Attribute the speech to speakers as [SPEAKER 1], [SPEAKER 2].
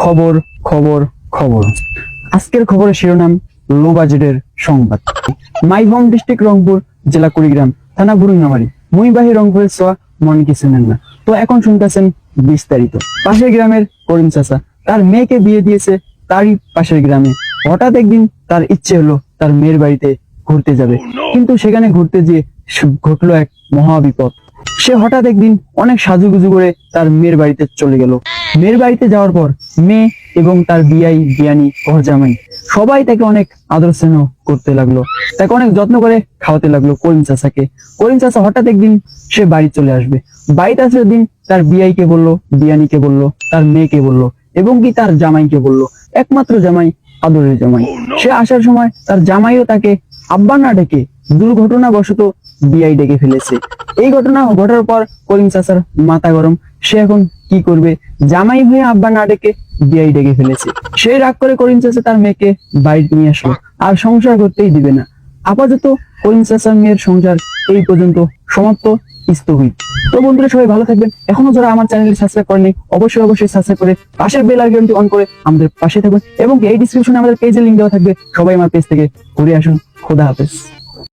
[SPEAKER 1] খবর খবর খবর আজকের খবরের শিরোনাম লো বাজেটের সংবাদ। মাই হোম ডিস্ট্রিক্ট রংপুর, জেলা কুড়িগ্রাম, থানা বুড়িনামারি, মুইবাহী রংপুরের সোয়া মন কিছু নেন না। তো এখন শুনতেছেন বিস্তারিত। পাশের গ্রামের করিম চাচা তার মেয়েকে বিয়ে দিয়েছে তারই পাশের গ্রামে। হঠাৎ একদিন তার ইচ্ছে হলো তার মেয়ের বাড়িতে ঘুরতে যাবে, কিন্তু সেখানে ঘুরতে গিয়ে ঘটলো এক মহা বিপদ। সে হঠাৎ একদিন অনেক সাজুগুজু করে তার মেয়ের বাড়িতে চলে গেল। মেয়ের বাড়িতে যাওয়ার পর মেয়ে এবং তার বিয়াই বিয়ানি ঘর জামাই সবাই তাকে অনেক আদর স্নেহ করতে লাগলো, তাকে অনেক যত্ন করে খাওয়াতে লাগলো করিম চাচাকে। করিম চাচা হঠাৎ একদিন সে বাড়ি চলে আসবে। বাড়িতে আসার দিন তার বিয়াইকে বললো, বিয়ানিকে বললো, তার মেয়েকে বললো এবং কি তার জামাইকে বললো, একমাত্র জামাই, আদরের জামাই। সে আসার সময় তার জামাইও তাকে আব্বা না ডেকে দুর্ঘটনাবশত বিয়াই ডেকে ফেলেছে। এই ঘটনা ঘটার পর করিম চাচার মাথা গরম। সে এখন কি করবে? জামাই হয়ে আব্বা না ডেকে বিয়াই ডেকে ফেলেছে। সে রাগ করে করিম চাচা তার মেয়েকে বাড়িতে নিয়ে আসলো, আর সংসার করতেই দিবে না। আপাতত করিম চাচার মেয়ের সংসার এই পর্যন্ত সমাপ্ত, স্থগিত। তো বন্ধুরা, সবাই ভালো থাকবেন। এখনো যারা আমার চ্যানেলটি সাবস্ক্রাইব করেনি অবশ্যই সাবস্ক্রাইব করে পাশের বেল আইকনটি অন করে আমাদের পাশে থাকবেন, এবং এই ডিসক্রিপশনে আমাদের পেজের লিংক দেওয়া থাকবে। সবাই আমার পেজ থেকে ঘুরে আসুন। খোদা হাফেজ।